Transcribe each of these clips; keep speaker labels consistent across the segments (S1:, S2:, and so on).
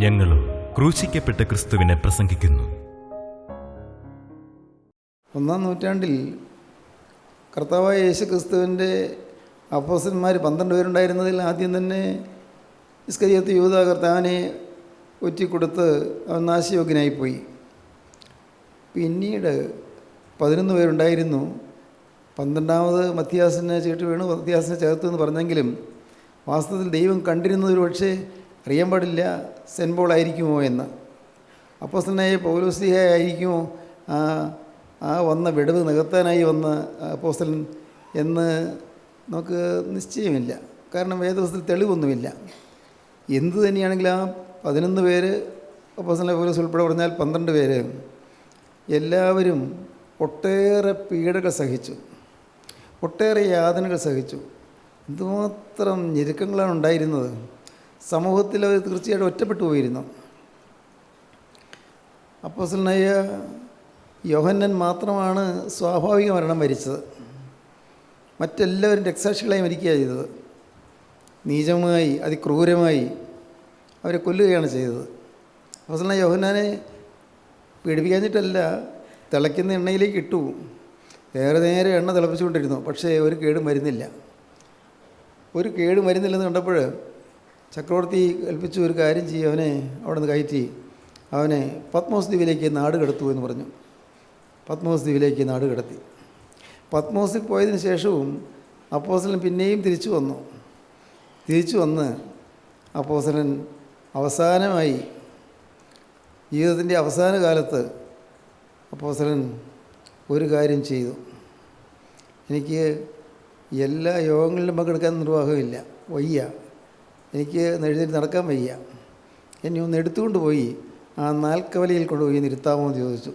S1: ഞങ്ങളും ക്രൂശിക്കപ്പെട്ട ക്രിസ്തുവിനെ പ്രസംഗിക്കുന്നു.
S2: 1-ാം നൂറ്റാണ്ടിൽ കർത്താവായ യേശു ക്രിസ്തുവിൻ്റെ അപ്പോസ്തലന്മാർ 12 പേരുണ്ടായിരുന്നതിൽ ആദ്യം തന്നെ ഇസ്കരിയോത്ത് യൂദാ കർത്താവിനെ ഒറ്റിക്കൊടുത്ത് അവൻ നാശയോഗ്യനായിപ്പോയി. പിന്നീട് 11 പേരുണ്ടായിരുന്നു. 12ാമത് മത്തിയാസിനെ ചീട്ട് വീണു, മത്തിയാസിനെ ചേർത്തു എന്ന് പറഞ്ഞെങ്കിലും വാസ്തവത്തിൽ ദൈവം കണ്ടിരുന്നത് ഒരു പക്ഷേ അറിയാൻ പാടില്ല സെൻറ്റ് പോൾ ആയിരിക്കുമോ എന്ന്. അപ്പോസ്തലനായ പൗലോസ്ലീഹ ആയിരിക്കുമോ ആ വന്ന വിടവ് നികത്താനായി വന്ന അപ്പോസ്തലൻ എന്ന് നമുക്ക് നിശ്ചയമില്ല. കാരണം വേദപുസ്തകത്തിൽ തെളിവൊന്നുമില്ല. എന്തു തന്നെയാണെങ്കിലും ആ 11 പേര് അപ്പോസ്തലനായ പൗലോസ് ഉൾപ്പെടെ പറഞ്ഞാൽ 12 പേര് എല്ലാവരും ഒട്ടേറെ പീഡകൾ സഹിച്ചു, ഒട്ടേറെ യാതനകൾ സഹിച്ചു. എന്തുമാത്രം ഞെരുക്കങ്ങളാണ് ഉണ്ടായിരുന്നത്. സമൂഹത്തിൽ അവർ തീർച്ചയായിട്ടും ഒറ്റപ്പെട്ടു പോയിരുന്നു. അപ്പോസ്തലനായ യോഹന്നാൻ മാത്രമാണ് സ്വാഭാവിക മരണം മരിച്ചത്. മറ്റെല്ലാവരും രക്തസാക്ഷികളായി മരിക്കുകയാണ് ചെയ്തത്. നീചമായി അതിക്രൂരമായി അവരെ കൊല്ലുകയാണ് ചെയ്തത്. അപ്പോസ്തലനായ യോഹന്നാനെ പീഡിപ്പിക്കാഞ്ഞിട്ടല്ല, തിളയ്ക്കുന്ന എണ്ണയിലേക്ക് ഇട്ടു. ഏറെ നേരം എണ്ണ തിളപ്പിച്ചുകൊണ്ടിരുന്നു. പക്ഷേ ഒരു കേടും വരുന്നില്ല. ഒരു കേടും വരുന്നില്ലെന്ന് കണ്ടപ്പോൾ ചക്രവർത്തി കൽപ്പിച്ചു, ഒരു കാര്യം ചെയ്യും, അവനെ അവിടെ നിന്ന് കയറ്റി അവനെ പത്മോസ് ദ്വീപിലേക്ക് നാട് കടത്തു എന്ന് പറഞ്ഞു. പത്മോസ് ദ്വീപിലേക്ക് നാട് കടത്തി. പത്മോസിൽ പോയതിന് ശേഷവും അപ്പോസ്തലൻ പിന്നെയും തിരിച്ചു വന്ന് അപ്പോസ്തലൻ അവസാനമായി ജീവിതത്തിൻ്റെ അവസാന കാലത്ത് അപ്പോസ്തലൻ ഒരു കാര്യം ചെയ്തു. എനിക്ക് എല്ലാ യോഗങ്ങളിലും പങ്കെടുക്കാൻ നിർവാഹമില്ല, വയ്യ, എനിക്ക് എഴുന്നേറ്റ് നടക്കാൻ വയ്യ, എന്നെ ഒന്ന് എടുത്തുകൊണ്ട് പോയി ആ നാൽക്കവലയിൽ കൊണ്ടുപോയി ഇരുത്താമോ എന്ന് ചോദിച്ചു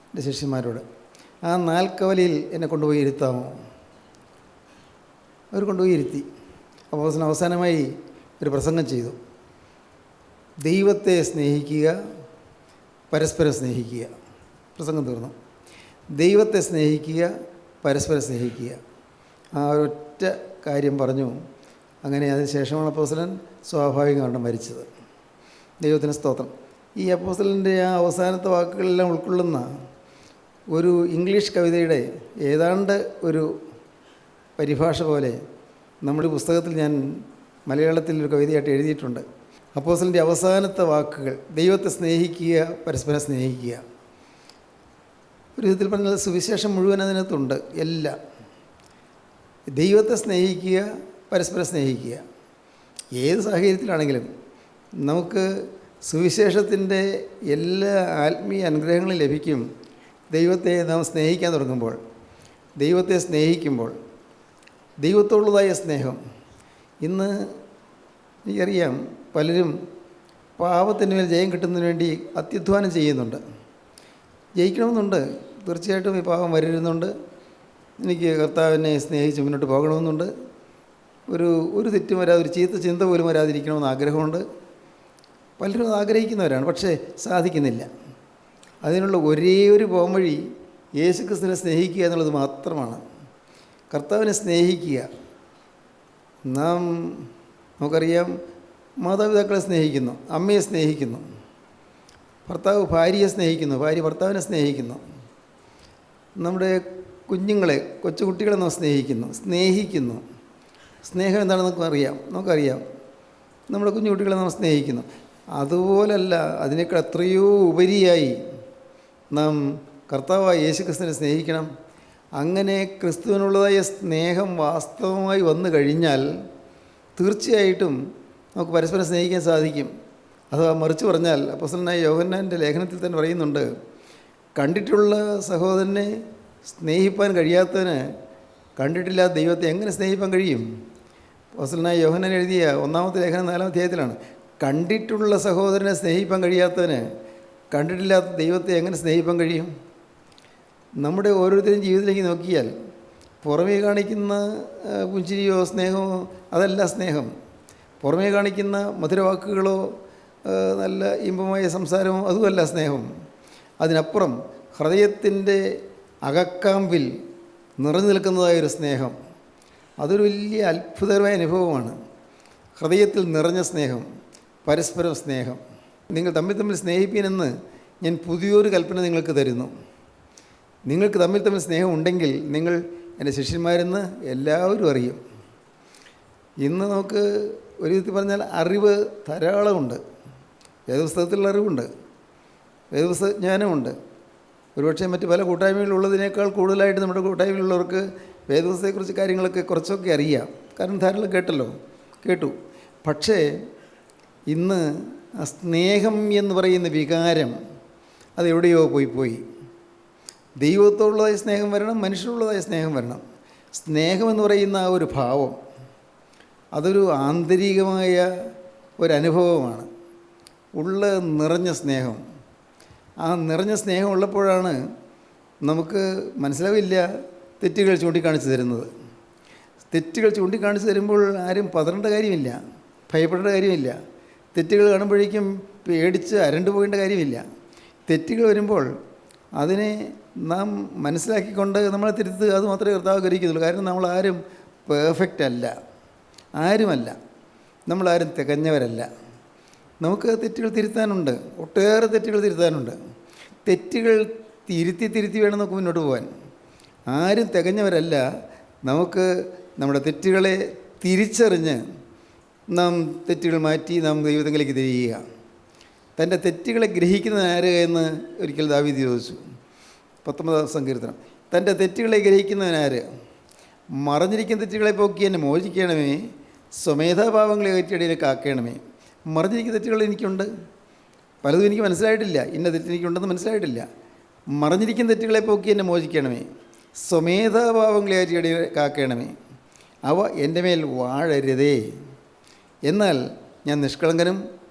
S2: എൻ്റെ ശിഷ്യന്മാരോട്. ആ നാൽക്കവലയിൽ എന്നെ കൊണ്ടുപോയി ഇരുത്താമോ? അവർ കൊണ്ടുപോയി ഇരുത്തി. അപ്പോൾ അവസാനമായി ഒരു പ്രസംഗം ചെയ്തു. ദൈവത്തെ സ്നേഹിക്കുക, പരസ്പരം സ്നേഹിക്കുക. പ്രസംഗം തീർന്നു. ദൈവത്തെ സ്നേഹിക്കുക, പരസ്പരം സ്നേഹിക്കുക. ആ ഒരൊറ്റ കാര്യം പറഞ്ഞു. അങ്ങനെ അതിന് ശേഷമാണ് അപ്പോസ്തലൻ സ്വാഭാവികമാണ് മരിച്ചത്. ദൈവത്തിന് സ്തോത്രം. ഈ അപ്പോസ്തലൻ്റെ ആ അവസാനത്തെ വാക്കുകളെല്ലാം ഉൾക്കൊള്ളുന്ന ഒരു ഇംഗ്ലീഷ് കവിതയുടെ ഏതാണ്ട് ഒരു പരിഭാഷ പോലെ നമ്മുടെ പുസ്തകത്തിൽ ഞാൻ മലയാളത്തിൽ ഒരു കവിതയായിട്ട് എഴുതിയിട്ടുണ്ട്. അപ്പോസ്തലൻ്റെ അവസാനത്തെ വാക്കുകൾ: ദൈവത്തെ സ്നേഹിക്കുക, പരസ്പരം സ്നേഹിക്കുക. ഒരു വിധത്തിൽ പറഞ്ഞാൽ സുവിശേഷം മുഴുവൻ അതിനകത്തുണ്ട്. എല്ലാം ദൈവത്തെ സ്നേഹിക്കുക, പരസ്പരം സ്നേഹിക്കുക. ഏത് സാഹചര്യത്തിലാണെങ്കിലും നമുക്ക് സുവിശേഷത്തിൻ്റെ എല്ലാ ആത്മീയ അനുഗ്രഹങ്ങളും ലഭിക്കും ദൈവത്തെ നാം സ്നേഹിക്കാൻ തുടങ്ങുമ്പോൾ. ദൈവത്തെ സ്നേഹിക്കുമ്പോൾ ദൈവത്തോടുള്ളതായ സ്നേഹം. ഇന്ന് എനിക്കറിയാം, പലരും പാപത്തിന് മേൽ ജയം കിട്ടുന്നതിന് വേണ്ടി അത്യുധ്വാനം ചെയ്യുന്നുണ്ട്. ജയിക്കണമെന്നുണ്ട്, തീർച്ചയായിട്ടും ഈ പാപം വരുന്നുണ്ട്. എനിക്ക് കർത്താവിനെ സ്നേഹിച്ച് മുന്നോട്ട് പോകണമെന്നുണ്ട്. ഒരു തെറ്റും വരാതെ, ഒരു ചീത്ത ചിന്ത പോലും വരാതിരിക്കണമെന്ന് ആഗ്രഹമുണ്ട്. പലരും അത് ആഗ്രഹിക്കുന്നവരാണ്, പക്ഷേ സാധിക്കുന്നില്ല. അതിനുള്ള ഒരേ ഒരു പോംവഴി യേശുക്രിസ്തുവിനെ സ്നേഹിക്കുക എന്നുള്ളത് മാത്രമാണ്. കർത്താവിനെ സ്നേഹിക്കുക. നമുക്കറിയാം, മാതാപിതാക്കളെ സ്നേഹിക്കുന്നു, അമ്മയെ സ്നേഹിക്കുന്നു, ഭർത്താവ് ഭാര്യയെ സ്നേഹിക്കുന്നു, ഭാര്യ ഭർത്താവിനെ സ്നേഹിക്കുന്നു, നമ്മുടെ കുഞ്ഞുങ്ങളെ, കൊച്ചുകുട്ടികളെ നാം സ്നേഹിക്കുന്നു. സ്നേഹം എന്താണെന്ന് നമുക്കറിയാം. നമ്മുടെ കുഞ്ഞുകുട്ടികളെ നാം സ്നേഹിക്കുന്നു. അതുപോലല്ല, അതിനേക്കാൾ എത്രയോ ഉപരിയായി നാം കർത്താവായ യേശുക്രിസ്തുവിനെ സ്നേഹിക്കണം. അങ്ങനെ ക്രിസ്തുവിനുള്ളതായ സ്നേഹം വാസ്തവമായി വന്നു കഴിഞ്ഞാൽ തീർച്ചയായിട്ടും നമുക്ക് പരസ്പരം സ്നേഹിക്കാൻ സാധിക്കും. അഥവാ മറിച്ച് പറഞ്ഞാൽ, അപ്പോസ്തലനായ യോഹന്നാൻ്റെ ലേഖനത്തിൽ തന്നെ പറയുന്നുണ്ട്, കണ്ടിട്ടുള്ള സഹോദരനെ സ്നേഹിപ്പാൻ കഴിയാത്തവന് കണ്ടിട്ടില്ലാത്ത ദൈവത്തെ എങ്ങനെ സ്നേഹിപ്പാൻ കഴിയും? അപ്പോസ്തലനായ യോഹന്നാൻ എഴുതിയ 1-ാമത്തെ ലേഖനം 4-ാം അധ്യായത്തിലാണ്. കണ്ടിട്ടുള്ള സഹോദരനെ സ്നേഹിപ്പാൻ കഴിയാത്തവന് കണ്ടിട്ടില്ലാത്ത ദൈവത്തെ എങ്ങനെ സ്നേഹിപ്പാൻ കഴിയും? നമ്മുടെ ഓരോരുത്തരും ജീവിതത്തിലേക്ക് നോക്കിയാൽ പുറമേ കാണിക്കുന്ന പുഞ്ചിരിയോ സ്നേഹമോ അതല്ല സ്നേഹം. പുറമേ കാണിക്കുന്ന മധുരവാക്കുകളോ നല്ല ഇമ്പമായ സംസാരമോ അതുമല്ല സ്നേഹം. അതിനപ്പുറം ഹൃദയത്തിൻ്റെ അകക്കാമ്പിൽ നിറഞ്ഞു നിൽക്കുന്നതായൊരു സ്നേഹം, അതൊരു വലിയ അത്ഭുതകരമായ അനുഭവമാണ്. ഹൃദയത്തിൽ നിറഞ്ഞ സ്നേഹം, പരസ്പരം സ്നേഹം. നിങ്ങൾ തമ്മിൽ സ്നേഹിപ്പീനെന്ന് ഞാൻ പുതിയൊരു കൽപ്പന നിങ്ങൾക്ക് തരുന്നു. നിങ്ങൾക്ക് തമ്മിൽ സ്നേഹം ഉണ്ടെങ്കിൽ നിങ്ങൾ എൻ്റെ ശിഷ്യന്മാരെന്ന് എല്ലാവരും അറിയും. ഇന്ന് നമുക്ക് ഒരു വിധത്തിൽ പറഞ്ഞാൽ അറിവ് ധാരാളമുണ്ട്. വേദപുസ്തകത്തിലുള്ള അറിവുണ്ട്, വേദപുസ്തക ജ്ഞാനമുണ്ട്. ഒരുപക്ഷെ മറ്റ് പല കൂട്ടായ്മയിലുള്ളതിനേക്കാൾ കൂടുതലായിട്ട് നമ്മുടെ കൂട്ടായ്മയിലുള്ളവർക്ക് വേദപുസ്തകത്തെക്കുറിച്ച് കാര്യങ്ങളൊക്കെ കുറച്ചൊക്കെ അറിയാം. കാരണം ധാരാളം കേട്ടു. പക്ഷേ ഇന്ന് ആ സ്നേഹം എന്ന് പറയുന്ന വികാരം അതെവിടെയോ പോയി. ദൈവത്തോടുള്ളതായ സ്നേഹം വരണം, മനുഷ്യരുള്ളതായ സ്നേഹം വരണം. സ്നേഹമെന്ന് പറയുന്ന ആ ഒരു ഭാവം അതൊരു ആന്തരികമായ ഒരനുഭവമാണ്. നിറഞ്ഞ സ്നേഹം. ആ നിറഞ്ഞ സ്നേഹം ഉള്ളപ്പോഴാണ് നമുക്ക് മനസ്സിലാവില്ല തെറ്റുകൾ ചൂണ്ടിക്കാണിച്ച് തരുന്നത്. തെറ്റുകൾ ചൂണ്ടിക്കാണിച്ച് തരുമ്പോൾ ആരും പതറേണ്ട കാര്യമില്ല, ഭയപ്പെടേണ്ട കാര്യമില്ല. തെറ്റുകൾ കാണുമ്പോഴേക്കും പേടിച്ച് അരണ്ടു പോകേണ്ട കാര്യമില്ല. തെറ്റുകൾ വരുമ്പോൾ അതിനെ നാം മനസ്സിലാക്കിക്കൊണ്ട് നമ്മളെ തിരുത്തുക, അത് മാത്രമേ കർത്താവ് ഗ്രഹിക്കുന്നുള്ളൂ. കാരണം നമ്മളാരും പെർഫെക്റ്റ് അല്ല, ആരുമല്ല, നമ്മളാരും തികഞ്ഞവരല്ല. നമുക്ക് തെറ്റുകൾ തിരുത്താനുണ്ട്, ഒട്ടേറെ തെറ്റുകൾ തിരുത്താനുണ്ട്. തെറ്റുകൾ തിരുത്തി വേണം നമുക്ക് മുന്നോട്ട് പോകാൻ. ആരും തികഞ്ഞവരല്ല. നമുക്ക് നമ്മുടെ തെറ്റുകളെ തിരിച്ചറിഞ്ഞ് നാം തെറ്റുകൾ മാറ്റി നാം ദൈവത്തിലേക്ക് തിരിയുക. തൻ്റെ തെറ്റുകളെ ഗ്രഹിക്കുന്നത് ആര് എന്ന് ഒരിക്കൽ ദാവീദ് ചോദിച്ചു. 19-ാം സങ്കീർത്തനം. തൻ്റെ തെറ്റുകളെ ഗ്രഹിക്കുന്നവനാര്? മറഞ്ഞിരിക്കുന്ന തെറ്റുകളെ പോക്കി എന്നെ മോചിക്കണമേ, സ്വമേധാഭാവങ്ങളെ കയറ്റിയടിയെ കാക്കണമേ. മറഞ്ഞിരിക്കുന്ന തെറ്റുകൾ എനിക്കുണ്ട്, പലതും എനിക്ക് മനസ്സിലായിട്ടില്ല, ഇന്ന തെറ്റെനിക്കുണ്ടെന്ന് മനസ്സിലായിട്ടില്ല. മറഞ്ഞിരിക്കുന്ന തെറ്റുകളെ പോക്കി എന്നെ മോചിക്കണമേ, സ്വമേധാഭാവങ്ങളെ കയറ്റിയടിയെ കാക്കണമേ. അവ എൻ്റെ മേൽ വാഴരുതേ. എന്നാൽ ഞാൻ നിഷ്കളങ്കനും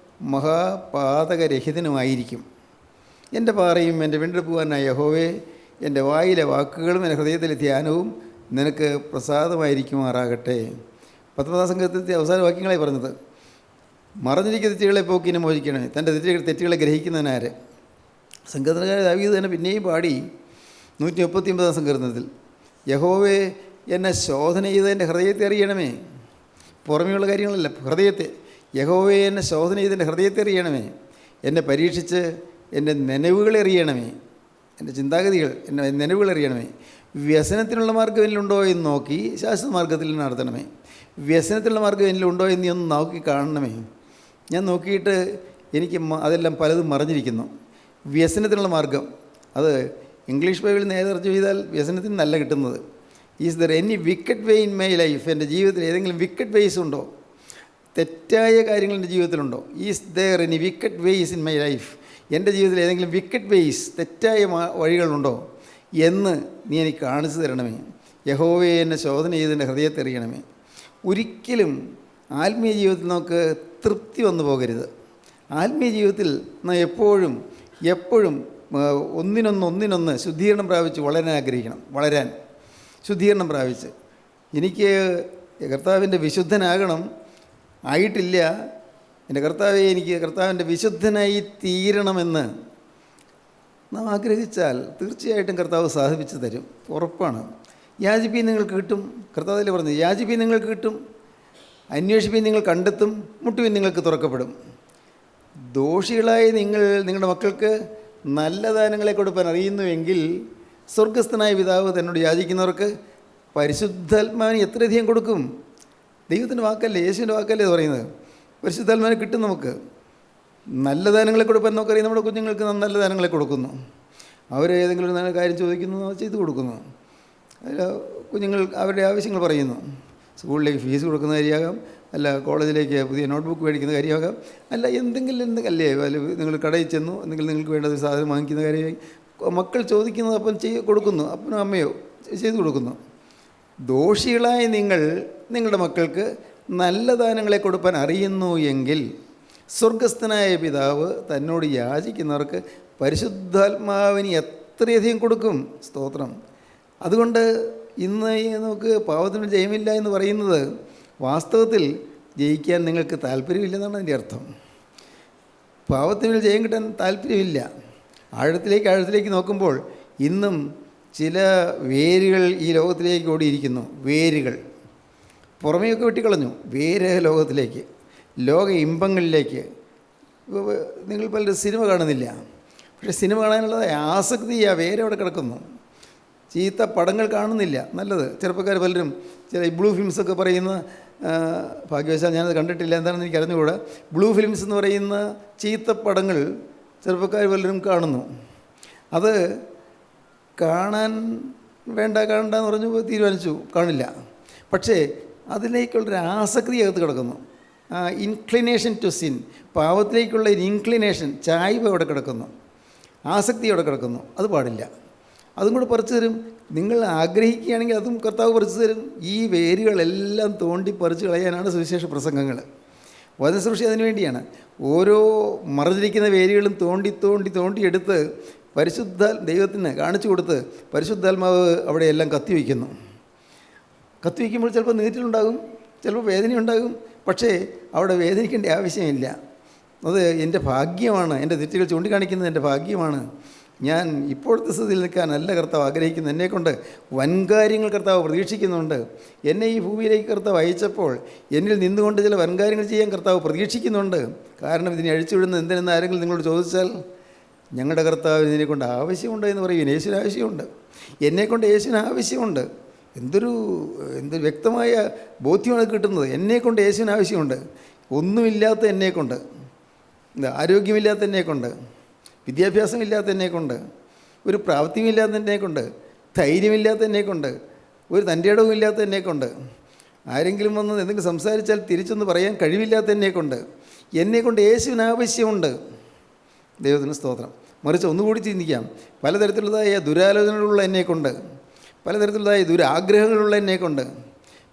S2: മഹാപാതകരഹിതനുമായിരിക്കും. എൻ്റെ പാറയും എൻ്റെ വീണ്ടെടുപ്പുവാനായ യഹോവേ, എൻ്റെ വായിലെ വാക്കുകളും എൻ്റെ ഹൃദയത്തിലെ ധ്യാനവും നിനക്ക് പ്രസാദമായിരിക്കുമാറാകട്ടെ. 19-ാം സങ്കീർത്തനത്തിലെ അവസാന വാക്യങ്ങളായി പറഞ്ഞത്. മറഞ്ഞിരിക്കുന്ന തെറ്റുകളെ പോക്കിനെ മോചിക്കണമേ, തൻ്റെ തെറ്റുകളെ ഗ്രഹിക്കുന്നവനാര്? സങ്കീർത്തനക്കാരൻ ദാവീദ് തന്നെ പിന്നെയും പാടി 139-ാം സങ്കീർത്തനത്തിൽ, യഹോവേ എന്നെ ശോധന ചെയ്ത് എൻ്റെ ഹൃദയത്തെ അറിയണമേ. പുറമെയുള്ള കാര്യങ്ങളല്ല, ഹൃദയത്തെ. യഹോവേ എന്നെ ശോധന ചെയ്ത് എൻ്റെ ഹൃദയത്തെ അറിയണമേ. എന്നെ പരീക്ഷിച്ച് എൻ്റെ നനവുകളെ അറിയണമേ, എൻ്റെ ചിന്താഗതികൾ, എൻ്റെ നനവുകൾ അറിയണമേ. വ്യസനത്തിനുള്ള മാർഗ്ഗം എന്നിലുണ്ടോ എന്ന് നോക്കി ശാശ്വത മാർഗ്ഗത്തിൽ നടത്തണമേ. വ്യസനത്തിലുള്ള മാർഗ്ഗം എന്നിലുണ്ടോ എന്ന് നീ ഒന്ന് നോക്കി കാണണമേ. ഞാൻ നോക്കിയിട്ട് എനിക്ക് അതെല്ലാം പലതും മറഞ്ഞിരിക്കുന്നു. വ്യസനത്തിനുള്ള മാർഗ്ഗം, അത് ഇംഗ്ലീഷ് ബൈബിളിൽ നേതൃത്വം ചെയ്താൽ വ്യസനത്തിന് നല്ല കിട്ടുന്നത്. Is there any wicked way in my life? എൻ്റെ ജീവിതത്തിൽ ഏതെങ്കിലും വിക്കറ്റ് വേയ്സ് ഉണ്ടോ? തെറ്റായ കാര്യങ്ങൾ എൻ്റെ ജീവിതത്തിലുണ്ടോ? Is there any wicked ways in my life? എൻ്റെ ജീവിതത്തിൽ ഏതെങ്കിലും വിക്കറ്റ് വേയ്സ്, തെറ്റായ വഴികളുണ്ടോ എന്ന് നീ എനിക്ക് കാണിച്ചു തരണമേ. യഹോവയെ എന്നെ ശോധന ചെയ്ത് എൻ്റെ ഹൃദയത്തെ അറിയണമേ. ഒരിക്കലും ആത്മീയ ജീവിതത്തിൽ നമുക്ക് തൃപ്തി വന്നു പോകരുത്. ആത്മീയ ജീവിതത്തിൽ നാം എപ്പോഴും ഒന്നിനൊന്ന് ശുദ്ധീകരണം പ്രാപിച്ച് വളരാൻ ആഗ്രഹിക്കണം. ശുദ്ധീകരണം പ്രാപിച്ച് എനിക്ക് കർത്താവിൻ്റെ വിശുദ്ധനാകണം, ആയിട്ടില്ല. എൻ്റെ കർത്താവെ, എനിക്ക് കർത്താവിൻ്റെ വിശുദ്ധനായി തീരണമെന്ന് നാം ആഗ്രഹിച്ചാൽ തീർച്ചയായിട്ടും കർത്താവ് സാധിപ്പിച്ചു തരും, ഉറപ്പാണ്. യാചിപ്പീൻ നിങ്ങൾക്ക് കിട്ടും. കർത്താവിൽ പറഞ്ഞു, യാചിപ്പീൻ നിങ്ങൾക്ക് കിട്ടും, അന്വേഷിപ്പീൻ നിങ്ങൾ കണ്ടെത്തും, മുട്ടുവീൻ നിങ്ങൾക്ക് തുറക്കപ്പെടും. ദോഷികളായി നിങ്ങളുടെ മക്കൾക്ക് നല്ല ദാനങ്ങളെ കൊടുക്കാൻ അറിയുന്നുവെങ്കിൽ സ്വർഗസ്ഥനായ പിതാവ് തന്നോട് യാചിക്കുന്നവർക്ക് പരിശുദ്ധാത്മാവിന് എത്രയധികം കൊടുക്കും. ദൈവത്തിൻ്റെ വാക്കല്ലേ, യേശുവിൻ്റെ വാക്കല്ലേ പറയുന്നത്. പരിശുദ്ധാത്മാവിനെ കിട്ടും. നമുക്ക് നല്ല ദാനങ്ങളെ കൊടുക്കാൻ നമുക്കറിയാം. നമ്മുടെ കുഞ്ഞുങ്ങൾക്ക് നല്ല ദാനങ്ങളെ കൊടുക്കുന്നു. അവർ ഏതെങ്കിലും ഒരു കാര്യം ചോദിക്കുന്നു, അത് ചെയ്തു കൊടുക്കുന്നു. അതിൽ കുഞ്ഞുങ്ങൾ അവരുടെ ആവശ്യങ്ങൾ പറയുന്നു. സ്കൂളിലേക്ക് ഫീസ് കൊടുക്കുന്ന കാര്യമാകാം, അല്ല കോളേജിലേക്ക് പുതിയ നോട്ട്ബുക്ക് മേടിക്കുന്ന കാര്യമാകാം, അല്ല എന്തെങ്കിലും അല്ലേ, നിങ്ങൾ കടയിൽ ചെന്നു എന്തെങ്കിലും നിങ്ങൾക്ക് വേണ്ട ഒരു സാധനം വാങ്ങിക്കുന്ന കാര്യമായി മക്കൾ ചോദിക്കുന്നത് അപ്പം കൊടുക്കുന്നു. അപ്പനോ അമ്മയോ ചെയ്തു കൊടുക്കുന്നു. ദോഷികളായ നിങ്ങളുടെ മക്കൾക്ക് നല്ല ദാനങ്ങളെ കൊടുക്കാൻ അറിയുന്നു എങ്കിൽ സ്വർഗസ്ഥനായ പിതാവ് തന്നോട് യാചിക്കുന്നവർക്ക് പരിശുദ്ധാത്മാവിന് എത്രയധികം കൊടുക്കും. സ്തോത്രം. അതുകൊണ്ട് ഇന്ന് നമുക്ക് പാവത്തിന് ജയമില്ല എന്ന് പറയുന്നത് വാസ്തവത്തിൽ ജയിക്കാൻ നിങ്ങൾക്ക് താല്പര്യമില്ലെന്നാണ് അതിൻ്റെ അർത്ഥം. പാവത്തിന് ജയം കിട്ടാൻ താല്പര്യമില്ല. ആഴത്തിലേക്ക് നോക്കുമ്പോൾ ഇന്നും ചില വേരുകൾ ഈ ലോകത്തിലേക്ക് ഓടിയിരിക്കുന്നു. വേരുകൾ പുറമെയൊക്കെ വെട്ടിക്കളഞ്ഞു, വേര് ലോകത്തിലേക്ക്, ലോക ഇമ്പങ്ങളിലേക്ക്, ഇപ്പോൾ നിങ്ങൾ പലരും സിനിമ കാണുന്നില്ല, പക്ഷേ സിനിമ കാണാനുള്ള ആസക്തി ആ വേറെ അവിടെ കിടക്കുന്നു. ചീത്ത പടങ്ങൾ കാണുന്നില്ല, നല്ലത്. ചെറുപ്പക്കാർ പലരും ചില ബ്ലൂ ഫിലിംസൊക്കെ പറയുന്ന, ഭാഗ്യവശാൽ ഞാനത് കണ്ടിട്ടില്ല, എന്താണെന്ന് എനിക്ക് അറിഞ്ഞുകൂടാ. ബ്ലൂ ഫിലിംസ് എന്ന് പറയുന്ന ചീത്ത പടങ്ങൾ ചെറുപ്പക്കാർ പലരും കാണുന്നു. അത് കാണാൻ കാണണ്ടെന്ന് പറഞ്ഞു തീരുമാനിച്ചു, കാണില്ല. പക്ഷേ അതിലേക്കുള്ളൊരു ആസക്തി അകത്ത് കിടക്കുന്നു. ഇൻക്ലിനേഷൻ ടു സിൻ, പാവത്തിലേക്കുള്ള ഒരു ഇൻക്ലിനേഷൻ, ചായ്വ് അവിടെ കിടക്കുന്നു, ആസക്തി അവിടെ കിടക്കുന്നു. അത് പാടില്ല. അതും കൂടെ പറിച്ചു തരും. നിങ്ങൾ ആഗ്രഹിക്കുകയാണെങ്കിൽ അതും കർത്താവ് പറിച്ചു തരും. ഈ വേരുകളെല്ലാം തോണ്ടി പറിച്ചു കളയാനാണ് സുവിശേഷ പ്രസംഗങ്ങൾ. വചനശുശ്രൂഷ അതിനു വേണ്ടിയാണ്. ഓരോ മറഞ്ഞിരിക്കുന്ന വേരുകളും തോണ്ടി തോണ്ടി തോണ്ടി എടുത്ത് ദൈവത്തിന് കാണിച്ചു കൊടുത്ത് പരിശുദ്ധാത്മാവ് അവിടെയെല്ലാം കത്തിവയ്ക്കുന്നു. കത്തിവയ്ക്കുമ്പോൾ ചിലപ്പോൾ നീറ്റലുണ്ടാകും, ചിലപ്പോൾ വേദനയുണ്ടാകും. പക്ഷേ അവിടെ വേദനിക്കേണ്ട ആവശ്യമില്ല. അത് എൻ്റെ ഭാഗ്യമാണ്, എൻ്റെ തെറ്റുകൾ ചൂണ്ടിക്കാണിക്കുന്നത് എൻ്റെ ഭാഗ്യമാണ്. ഞാൻ ഇപ്പോഴത്തെ സ്ഥിതിയിൽ നിൽക്കാനല്ല കർത്താവ് ആഗ്രഹിക്കുന്നത്. എന്നെക്കൊണ്ട് വൻകാര്യങ്ങൾ കർത്താവ് പ്രതീക്ഷിക്കുന്നുണ്ട്. എന്നെ ഈ ഭൂമിയിലേക്ക് കർത്താവ് അയച്ചപ്പോൾ എന്നിൽ നിന്നുകൊണ്ട് ചില വൻകാര്യങ്ങൾ ചെയ്യാൻ കർത്താവ് പ്രതീക്ഷിക്കുന്നുണ്ട്. കാരണം ഇതിനെ അഴിച്ചുവിടുന്നത് എന്തിനെന്ന് ആരെങ്കിലും നിങ്ങളോട് ചോദിച്ചാൽ, ഞങ്ങളുടെ കർത്താവ് ഇതിനെക്കൊണ്ട് ആവശ്യമുണ്ട് എന്ന് പറയും. യേശുവിന് ആവശ്യമുണ്ട്, എന്നെക്കൊണ്ട് യേശുവിന് ആവശ്യമുണ്ട്. എന്തൊരു വ്യക്തമായ ബോധ്യമാണ് കിട്ടുന്നത്. എന്നെക്കൊണ്ട് യേശുവിന് ആവശ്യമുണ്ട്. ഒന്നുമില്ലാത്ത എന്നെക്കൊണ്ട്, ആരോഗ്യമില്ലാത്ത എന്നെക്കൊണ്ട്, വിദ്യാഭ്യാസമില്ലാത്ത എന്നെക്കൊണ്ട്, ഒരു പ്രാപ്തിയുമില്ലാത്ത എന്നെക്കൊണ്ട്, ധൈര്യമില്ലാത്ത എന്നെക്കൊണ്ട്, ഒരു തൻ്റെ ഇടവും ഇല്ലാത്ത എന്നെക്കൊണ്ട്, ആരെങ്കിലും വന്ന് എന്തെങ്കിലും സംസാരിച്ചാൽ തിരിച്ചൊന്ന് പറയാൻ കഴിവില്ലാത്ത എന്നെക്കൊണ്ട് യേശുവിന് ആവശ്യമുണ്ട്. ദൈവത്തിന് സ്തോത്രം. മറിച്ച് ഒന്നുകൂടി ചിന്തിക്കാം. പലതരത്തിലുള്ളതായ ദുരാലോചനകളുള്ള എന്നെക്കൊണ്ട്, പലതരത്തിലുള്ളതായ ദുരാഗ്രഹങ്ങളുള്ള എന്നെക്കൊണ്ട്,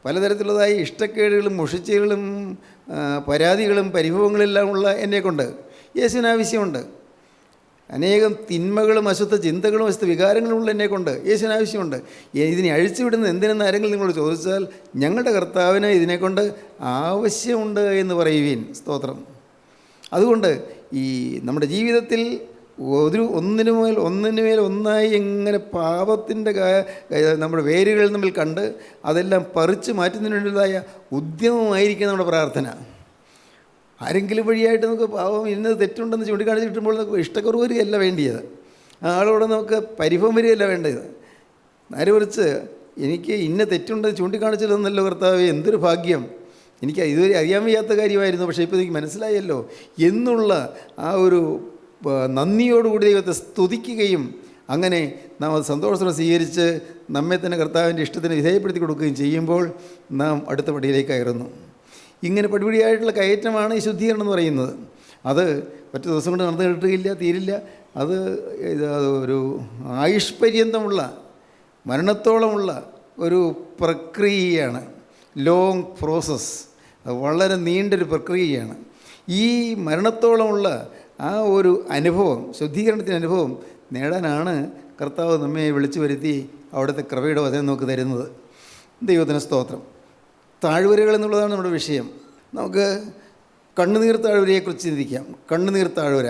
S2: പലതരത്തിലുള്ളതായ ഇഷ്ടക്കേടുകളും മുഷിച്ചുകളും പരാതികളും പരിഭവങ്ങളെല്ലാം ഉള്ള എന്നെക്കൊണ്ട് യേശുവിന് ആവശ്യമുണ്ട്. അനേകം തിന്മകളും അശുദ്ധ ചിന്തകളും അശുദ്ധ വികാരങ്ങളുമുള്ള എന്നെക്കൊണ്ട് യേശുവിന് ആവശ്യമുണ്ട്. ഇതിനെ അഴിച്ചുവിടുന്നത് എന്തിനെന്ന് ആരെങ്കിലും നിങ്ങളോട് ചോദിച്ചാൽ, ഞങ്ങളുടെ കർത്താവിന് ഇതിനെക്കൊണ്ട് ആവശ്യമുണ്ട് എന്ന് പറയുവീൻ. സ്തോത്രം. അതുകൊണ്ട് ഈ നമ്മുടെ ജീവിതത്തിൽ ഒന്നിനുമേൽ ഒന്നായി എങ്ങനെ പാപത്തിൻ്റെ നമ്മുടെ വേരുകൾ തമ്മിൽ കണ്ട് അതെല്ലാം പറിച്ചു മാറ്റുന്നതിന് വേണ്ടിയതായ ഉദ്യമമായിരിക്കും നമ്മുടെ പ്രാർത്ഥന. ആരെങ്കിലും വഴിയായിട്ട് നമുക്ക് പാവം ഇന്നത് തെറ്റുണ്ടെന്ന് ചൂണ്ടിക്കാണിച്ച് കിട്ടുമ്പോൾ നമുക്ക് ഇഷ്ടക്കുറവ് വരികയല്ല വേണ്ടിയത്, ആളോടെ നമുക്ക് പരിഭവം വരികയല്ല വേണ്ടത്. നേരെ കുറിച്ച് എനിക്ക് ഇന്ന തെറ്റുണ്ടെന്ന് ചൂണ്ടിക്കാണിച്ചില്ലെന്നല്ലോ കർത്താവേ, എന്തൊരു ഭാഗ്യം, എനിക്ക് ഇതുവരെ അറിയാൻ വയ്യാത്ത കാര്യമായിരുന്നു, പക്ഷേ ഇപ്പോൾ എനിക്ക് മനസ്സിലായല്ലോ എന്നുള്ള ആ ഒരു നന്ദിയോടുകൂടി ദൈവത്തെ സ്തുതിക്കുകയും അങ്ങനെ നാം അത് സന്തോഷത്തോടെ സ്വീകരിച്ച് നമ്മെ തന്നെ കർത്താവിൻ്റെ ഇഷ്ടത്തിന് വിധേയപ്പെടുത്തി കൊടുക്കുകയും ചെയ്യുമ്പോൾ നാം അടുത്ത പടിയിലേക്ക് കയറുന്നു. ഇങ്ങനെ പടിപടിയായിട്ടുള്ള കയറ്റമാണ് ഈ ശുദ്ധീകരണം എന്ന് പറയുന്നത്. അത് ഒറ്റ ദിവസം കൊണ്ട് നടന്നു കിട്ടുകയില്ല, തീരില്ല. അത് ഒരു ആയുഷ്പര്യന്തമുള്ള, മരണത്തോളമുള്ള ഒരു പ്രക്രിയയാണ്. ലോങ് പ്രോസസ്സ്, വളരെ നീണ്ടൊരു പ്രക്രിയയാണ്. ഈ മരണത്തോളമുള്ള ആ ഒരു അനുഭവം, ശുദ്ധീകരണത്തിൻ്റെ അനുഭവം നേടാനാണ് കർത്താവ് നമ്മെ വിളിച്ചു വരുത്തി അവിടുത്തെ കൃപയുടെ വചനം നമുക്ക് തരുന്നത്. ദൈവത്തിന് സ്തോത്രം. താഴ്വരകൾ എന്നുള്ളതാണ് നമ്മുടെ വിഷയം. നമുക്ക് കണ്ണുനീർ താഴ്വരയെക്കുറിച്ച് ചിന്തിക്കാം. കണ്ണുനീർ താഴ്വര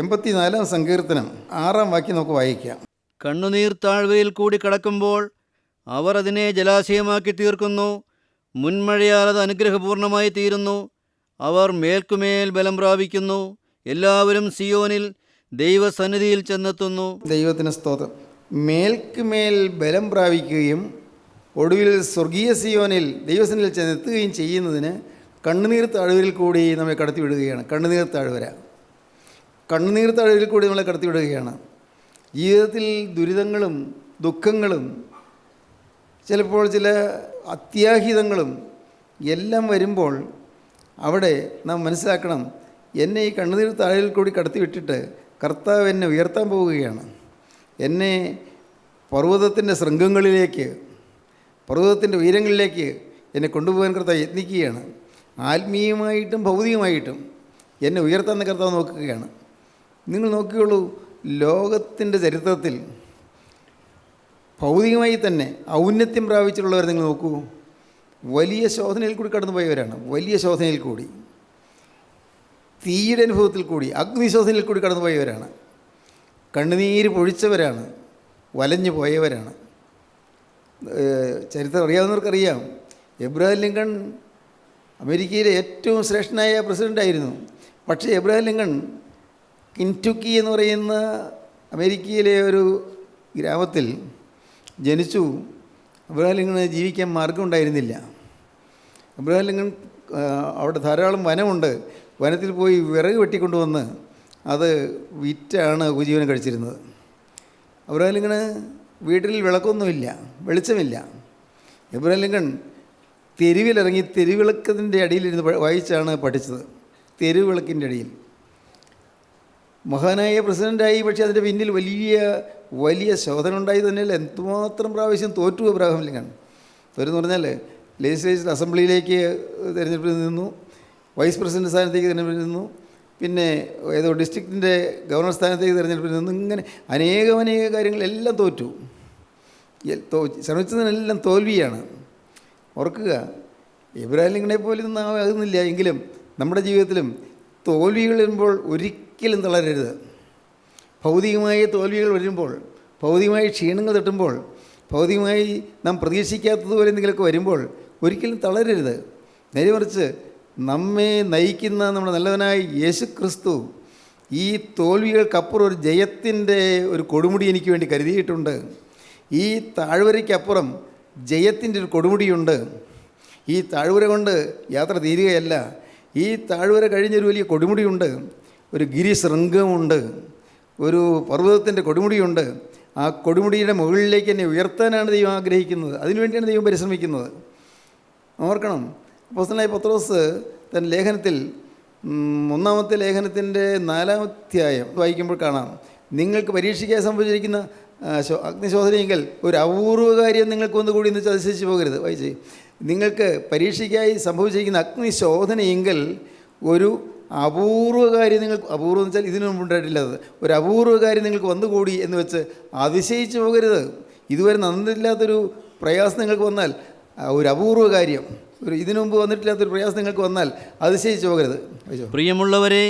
S2: 84-ാം സങ്കീർത്തനം 6-ാം വാക്യം നമുക്ക് വായിക്കാം.
S3: കണ്ണുനീർ താഴ്വരയിൽ കൂടി കടക്കുമ്പോൾ അവർ അതിനെ ജലാശയമാക്കി തീർക്കുന്നു. മുൻമഴയാൽ അത് അനുഗ്രഹപൂർണമായി തീരുന്നു. അവർ മേൽക്കുമേൽ ബലം പ്രാപിക്കുന്നു. എല്ലാവരും സിയോനിൽ ദൈവസന്നിധിയിൽ ചെന്നെത്തുന്നു.
S2: ദൈവത്തിന് സ്തോത്രം. മേൽക്കുമേൽ ബലം പ്രാപിക്കുകയും ഒടുവിൽ സ്വർഗീയ സിയോനിൽ ദൈവസന്നിധിയിൽ ചെന്നെത്തുകയും ചെയ്യുന്നതിന് കണ്ണുനീർ താഴ്വരയിൽ കൂടി നമ്മെ കടത്തിവിടുകയാണ്. കണ്ണുനീർ താഴ്വര, കണ്ണുനീർ താഴ്വരയിൽ കൂടി നമ്മളെ കടത്തിവിടുകയാണ്. ജീവിതത്തിൽ ദുരിതങ്ങളും ദുഃഖങ്ങളും ചിലപ്പോൾ ചില അത്യാഹിതങ്ങളും എല്ലാം വരുമ്പോൾ അവിടെ നാം മനസ്സിലാക്കണം, എന്നെ ഈ കണ്ണുനീർ താഴ്വരയിൽ കൂടി കടത്തിവിട്ടിട്ട് കർത്താവ് എന്നെ ഉയർത്താൻ പോവുകയാണ്. എന്നെ പർവ്വതത്തിൻ്റെ ശൃംഗങ്ങളിലേക്ക്, പർവ്വതത്തിൻ്റെ ഉയരങ്ങളിലേക്ക് എന്നെ കൊണ്ടുപോകാൻ കർത്താവ് യത്നിക്കുകയാണ്. ആത്മീയമായിട്ടും ഭൗതികമായിട്ടും എന്നെ ഉയർത്താൻ കർത്താവ് നോക്കുകയാണ്. നിങ്ങൾ നോക്കിയുള്ളൂ, ലോകത്തിൻ്റെ ചരിത്രത്തിൽ ഭൗതികമായി തന്നെ ഔന്നത്യം പ്രാപിച്ചിട്ടുള്ളവർ നിങ്ങൾ നോക്കൂ. വലിയ ശോധനയിൽ കൂടി കടന്നു പോയവരാണ്. വലിയ ശോധനയിൽ കൂടി, തീയുടെ അനുഭവത്തിൽ കൂടി, അഗ്നിശോധനയിൽ കൂടി കടന്നു പോയവരാണ്. കണ്ണുനീര് പൊഴിച്ചവരാണ്, വലഞ്ഞു പോയവരാണ്. ചരിത്രം അറിയാവുന്നവർക്കറിയാം, എബ്രഹാം ലിങ്കൺ അമേരിക്കയിലെ ഏറ്റവും ശ്രേഷ്ഠനായ പ്രസിഡൻ്റായിരുന്നു. പക്ഷേ എബ്രഹാം ലിങ്കൺ കിൻറ്റുക്കി എന്ന് പറയുന്ന അമേരിക്കയിലെ ഒരു ഗ്രാമത്തിൽ ജനിച്ചു. എബ്രഹാം ലിങ്കണ് ജീവിക്കാൻ മാർഗമുണ്ടായിരുന്നില്ല. എബ്രഹാം ലിങ്കൺ അവിടെ ധാരാളം വനമുണ്ട്. വനത്തിൽ പോയി വിറക് വെട്ടിക്കൊണ്ടുവന്ന് അത് വിറ്റാണ് ഉപജീവനം കഴിച്ചിരുന്നത്. എബ്രഹാം ലിങ്കണ് വീട്ടിൽ വിളക്കൊന്നുമില്ല, വെളിച്ചമില്ല. എബ്രഹാം ലിങ്കൺ തെരുവിലിറങ്ങി തെരുവിളക്കത്തിൻ്റെ അടിയിലിരുന്ന് വായിച്ചാണ് പഠിച്ചത്. തെരുവിളക്കിൻ്റെ അടിയിൽ മഹാനായ പ്രസിഡൻ്റായി. പക്ഷേ അതിൻ്റെ പിന്നിൽ വലിയ ശോധന ഉണ്ടായി തന്നെയല്ല. എന്തുമാത്രം പ്രാവശ്യം തോറ്റു എബ്രഹാം ലിങ്കൺ. തോറ്റെന്ന് പറഞ്ഞാൽ ലെജിസ്ലേച്ചർ അസംബ്ലിയിലേക്ക് തിരഞ്ഞെടുപ്പിൽ നിന്നു, വൈസ് പ്രസിഡന്റ് സ്ഥാനത്തേക്ക് തിരഞ്ഞെടുപ്പിൽ നിന്നു, പിന്നെ ഏതോ ഡിസ്ട്രിക്റ്റിൻ്റെ ഗവർണർ സ്ഥാനത്തേക്ക് തിരഞ്ഞെടുപ്പിൽ നിന്നു. ഇങ്ങനെ അനേക കാര്യങ്ങളെല്ലാം തോറ്റു. ശ്രമിച്ചതിനെല്ലാം തോൽവിയാണ്. ഓർക്കുക, എബ്രഹാം ലിങ്കണെ പോലെ ഒന്നും ആകുന്നില്ല. എങ്കിലും നമ്മുടെ ജീവിതത്തിലും തോൽവികൾ വരുമ്പോൾ ഒരിക്കലും തളരരുത്. ഭൗതികമായ തോൽവികൾ വരുമ്പോൾ, ഭൗതികമായ ക്ഷീണങ്ങൾ തട്ടുമ്പോൾ, ഭൗതികമായി നാം പ്രതീക്ഷിക്കാത്തതുപോലെ എന്തെങ്കിലുമൊക്കെ വരുമ്പോൾ ഒരിക്കലും തളരരുത്. നേരെ മറിച്ച് നമ്മെ നയിക്കുന്ന നമ്മുടെ നല്ലവനായ യേശു ക്രിസ്തു ഈ തോൽവികൾക്കപ്പുറം ഒരു ജയത്തിൻ്റെ ഒരു കൊടുമുടി എനിക്ക് വേണ്ടി കരുതിയിട്ടുണ്ട്. ഈ താഴ്വരയ്ക്കപ്പുറം ജയത്തിൻ്റെ ഒരു കൊടുമുടിയുണ്ട്. ഈ താഴ്വര കൊണ്ട് യാത്ര തീരുകയല്ല. ഈ താഴ്വര കഴിഞ്ഞൊരു വലിയ കൊടുമുടിയുണ്ട്, ഒരു ഗിരിശൃംഗമുണ്ട്, ഒരു പർവ്വതത്തിൻ്റെ കൊടുമുടിയുണ്ട്. ആ കൊടുമുടിയുടെ മുകളിലേക്ക് എന്നെ ഉയർത്താനാണ് ദൈവം ആഗ്രഹിക്കുന്നത്. അതിനുവേണ്ടിയാണ് ദൈവം പരിശ്രമിക്കുന്നത്. ഓർക്കണം, അപ്പോസ്തലനായ പത്രോസ് തൻ്റെ ലേഖനത്തിൽ 1-ാമത്തെ ലേഖനത്തിൻ്റെ 4-ാം അധ്യായം വായിക്കുമ്പോൾ കാണാം, നിങ്ങൾക്ക് പരീക്ഷിക്കാൻ സംഭവിച്ചിരിക്കുന്ന അഗ്നിശോധനയെങ്കിൽ ഒരു അപൂർവ കാര്യം നിങ്ങൾക്ക് ഒന്നുകൂടി എന്ന് അതിശയിച്ച് പോകരുത്. വായിച്ചേ, നിങ്ങൾക്ക് പരീക്ഷയ്ക്കായി സംഭവിച്ചിരിക്കുന്ന അഗ്നിശോധനയെങ്കിൽ ഒരു അപൂർവ കാര്യം നിങ്ങൾക്ക്, അപൂർവം എന്ന് വെച്ചാൽ ഇതിനു മുമ്പുണ്ടായിട്ടില്ലാത്തത്, ഒരു അപൂർവ കാര്യം നിങ്ങൾക്ക് വന്നുകൂടി എന്ന് വെച്ച് അതിശയിച്ച് പോകരുത്. ഇതുവരെ നന്നില്ലാത്തൊരു പ്രയാസം നിങ്ങൾക്ക് വന്നാൽ, ഒരു അപൂർവ കാര്യം, ഇതിനു മുമ്പ് വന്നിട്ടില്ലാത്തൊരു പ്രയാസം നിങ്ങൾക്ക് വന്നാൽ അതിശയിച്ച് പോകരുത്.
S3: പ്രിയമുള്ളവരെ,